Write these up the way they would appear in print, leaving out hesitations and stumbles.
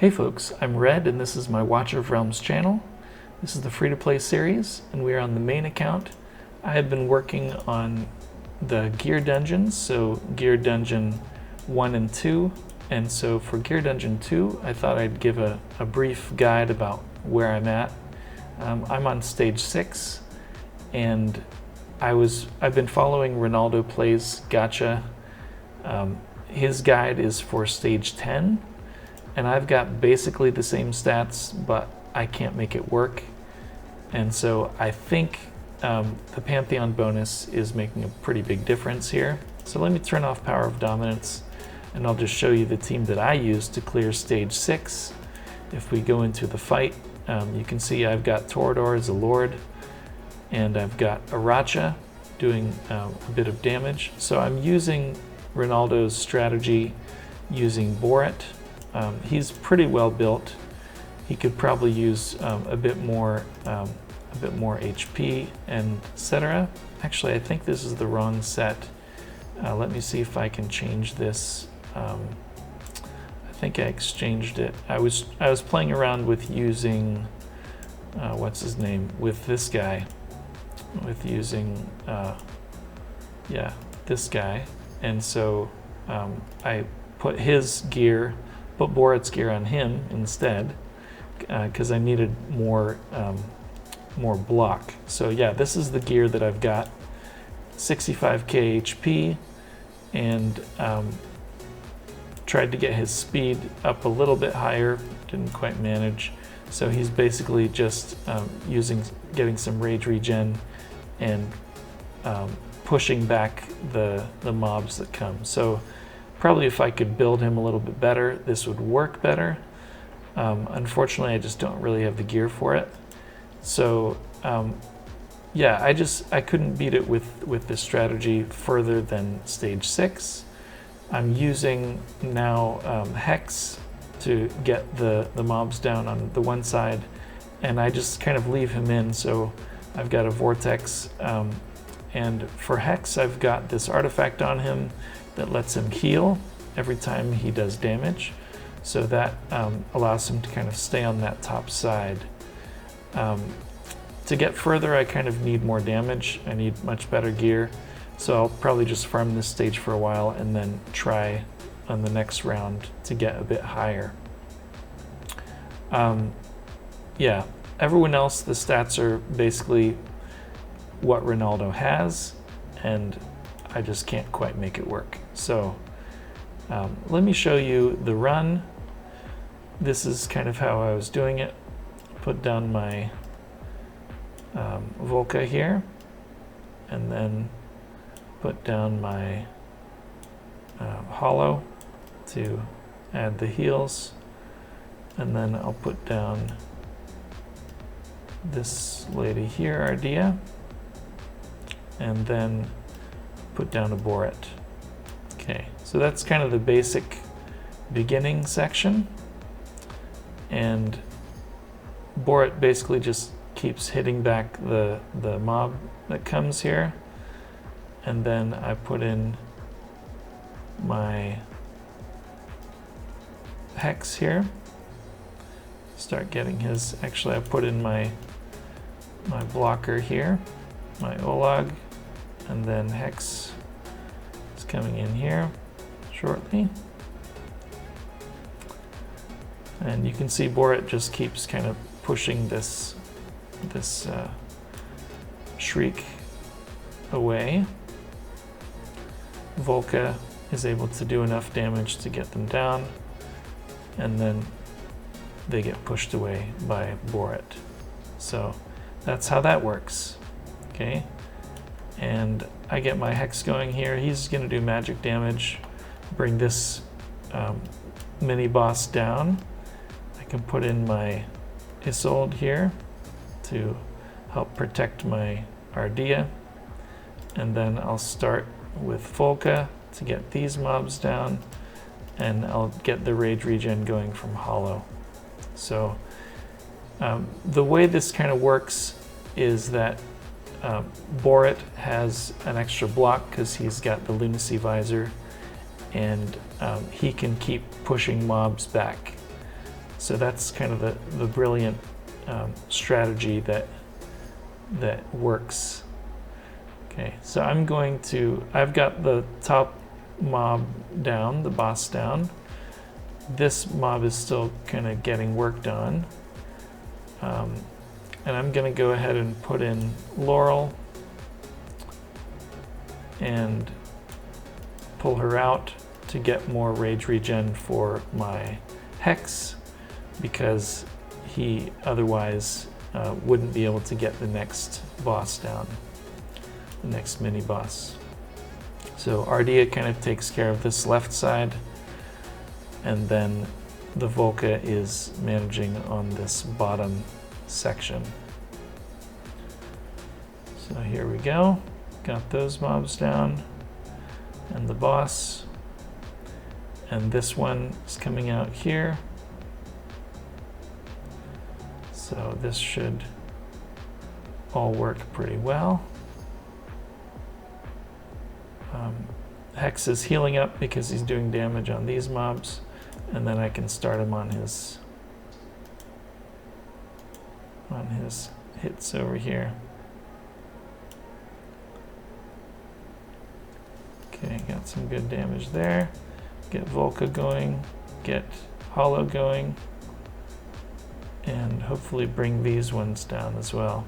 Hey folks, I'm Red and this is my Watcher of Realms channel. This is the free-to-play series and we are on the main account. I have been working on the gear dungeons, so gear dungeon 1 and 2. And so for gear dungeon 2, I thought I'd give a brief guide about where I'm at. I'm on stage 6 and I've been following Ronaldo Plays Gacha. His guide is for stage 10. And I've got basically the same stats, but I can't make it work. And so I think the Pantheon bonus is making a pretty big difference here. So let me turn off Power of Dominance, and I'll just show you the team that I used to clear stage 6. If we go into the fight, you can see I've got Torador as a Lord, and I've got Aracha doing a bit of damage. So I'm using Ronaldo's strategy using Borut. He's pretty well built. He could probably use a bit more HP and etc. Actually, I think this is the wrong set. Let me see if I can change this. I think I exchanged it. I was playing around with using what's his name, with this guy, with using yeah, this guy, and so I put his gear. Put Borut's gear on him instead, because I needed more block. So yeah, this is the gear that I've got, 65k HP, and tried to get his speed up a little bit higher, didn't quite manage. So he's basically just getting some rage regen and pushing back the mobs that come. So probably if I could build him a little bit better, this would work better. Unfortunately, I just don't really have the gear for it. So yeah, I couldn't beat it with this strategy further than stage 6. I'm using now Hex to get the mobs down on the one side, and I just kind of leave him in. So I've got a Vortex, and for Hex, I've got this artifact on him that lets him heal every time he does damage. So that allows him to kind of stay on that top side. To get further, I kind of need more damage. I need much better gear. So I'll probably just farm this stage for a while and then try on the next round to get a bit higher. Yeah, everyone else, the stats are basically what Ronaldo has, and I just can't quite make it work. So let me show you the run. This is kind of how I was doing it. Put down my Volca here, and then put down my Hollow to add the heals, and then I'll put down this lady here, Ardea, and then put down a Borut. Okay, so that's kind of the basic beginning section, and Borut basically just keeps hitting back the mob that comes here, and then I put in my Hex here, start getting his, actually I put in my blocker here, my Olag, and then Hex is coming in here shortly. And you can see Borut just keeps kind of pushing this Shriek away. Volca is able to do enough damage to get them down, and then they get pushed away by Borut. So that's how that works. Okay. And I get my Hex going here. He's going to do magic damage, bring this mini boss down. I can put in my Isolde here to help protect my Ardea, and then I'll start with Volca to get these mobs down, and I'll get the rage regen going from Hollow. So the way this kind of works is that Borut has an extra block because he's got the Lunacy Visor, and he can keep pushing mobs back. So that's kind of the brilliant strategy that works. Okay, so I've got the top mob down, the boss down. This mob is still kind of getting worked on. And I'm going to go ahead and put in Laurel and pull her out to get more rage regen for my Hex, because he otherwise wouldn't be able to get the next boss down, the next mini boss. So Ardea kind of takes care of this left side, and then the Volca is managing on this bottom section. So here we go, got those mobs down and the boss, and this one is coming out here. So this should all work pretty well. Hex is healing up because he's doing damage on these mobs, and then I can start him on his hits over here. Okay, got some good damage there. Get Volca going, get Hollow going, and hopefully bring these ones down as well.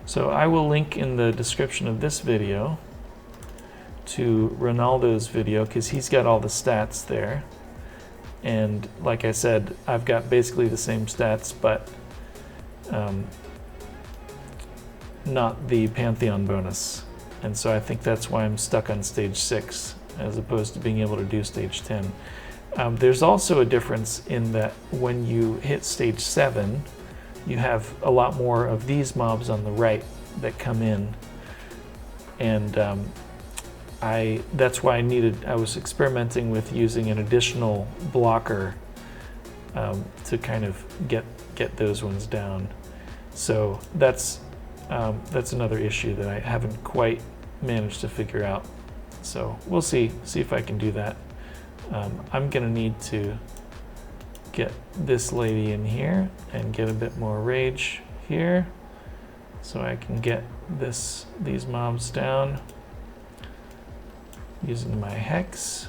So I will link in the description of this video to Ronaldo's video, because he's got all the stats there. And like I said, I've got basically the same stats, but not the Pantheon bonus. And so I think that's why I'm stuck on stage 6 as opposed to being able to do stage 10. There's also a difference in that when you hit stage 7, you have a lot more of these mobs on the right that come in, and that's why I was experimenting with using an additional blocker to kind of get those ones down. So that's another issue that I haven't quite managed to figure out. So we'll see if I can do that. I'm gonna need to get this lady in here and get a bit more rage here so I can get these mobs down using my Hex.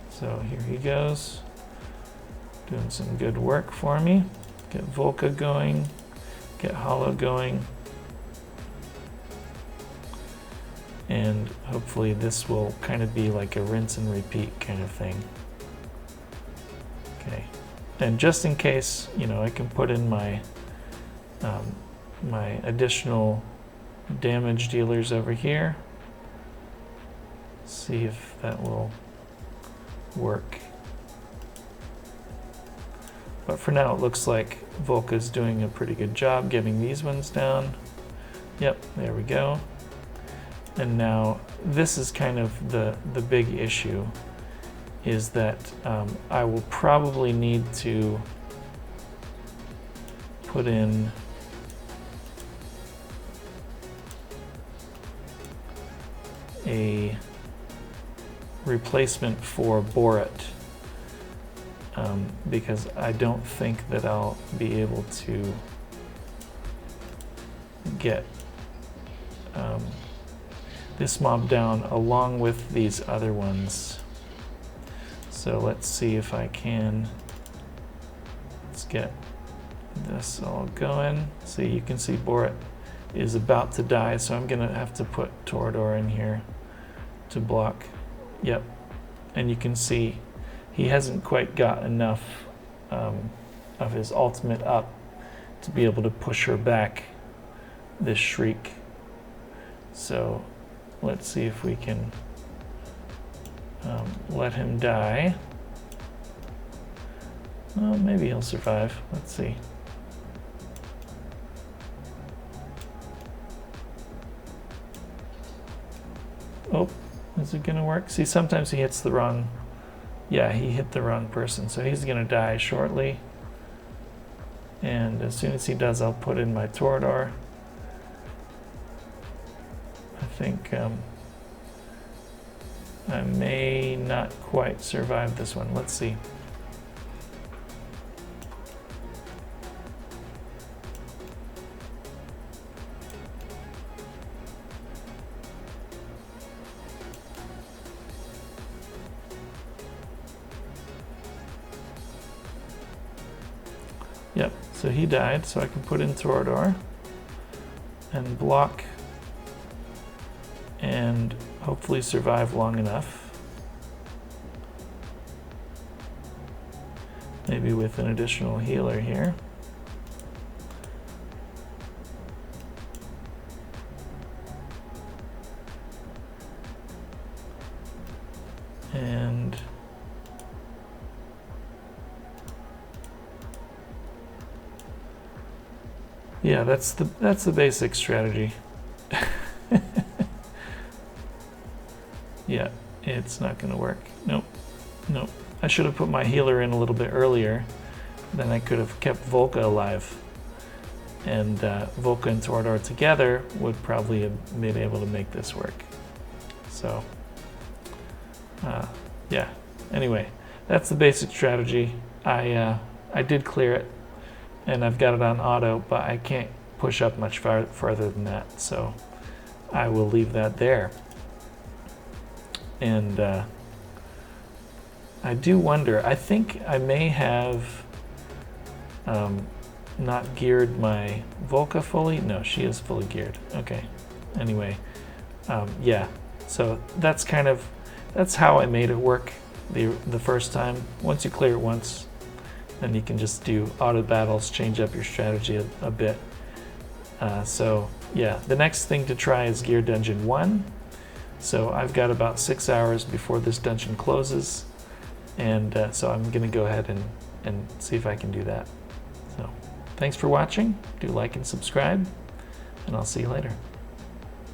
So here he goes, doing some good work for me. Get Volca going, get Hollow going, and hopefully this will kind of be like a rinse and repeat kind of thing. Okay. And just in case, I can put in my my additional damage dealers over here. See if that will work. But for now, it looks like Volca's doing a pretty good job getting these ones down. Yep, there we go. And now this is kind of the big issue, is that I will probably need to put in a replacement for Borut, because I don't think that I'll be able to get this mob down along with these other ones. So let's see if I can. Let's get this all going. See, you can see Borut is about to die, so I'm gonna have to put Torador in here to block. Yep, and you can see he hasn't quite got enough of his ultimate up to be able to push her back, this Shriek. So let's see if we can let him die. Oh, maybe he'll survive. Let's see. Oh, is it gonna work? See, sometimes he hits the wrong, yeah, he hit the wrong person, so he's gonna die shortly. And as soon as he does, I'll put in my Torador. think I may not quite survive this one. Let's see. Yep, so he died, so I can put in Torador and block and hopefully survive long enough. Maybe with an additional healer here. And yeah, that's the basic strategy. Yeah, it's not going to work. Nope. Nope. I should have put my healer in a little bit earlier. Then I could have kept Volca alive. And Volca and Torador together would probably have been able to make this work. So, yeah. Anyway, that's the basic strategy. I did clear it, and I've got it on auto, but I can't push up much farther than that. So I will leave that there. And I do wonder, I think I may have not geared my Volca fully. No, she is fully geared. Okay. Anyway, yeah. So that's how I made it work the first time. Once you clear it once, then you can just do auto battles, change up your strategy a bit. So yeah, the next thing to try is Gear Dungeon 1. So I've got about 6 hours before this dungeon closes, and so I'm going to go ahead and see if I can do that. So thanks for watching. Do like and subscribe, and I'll see you later.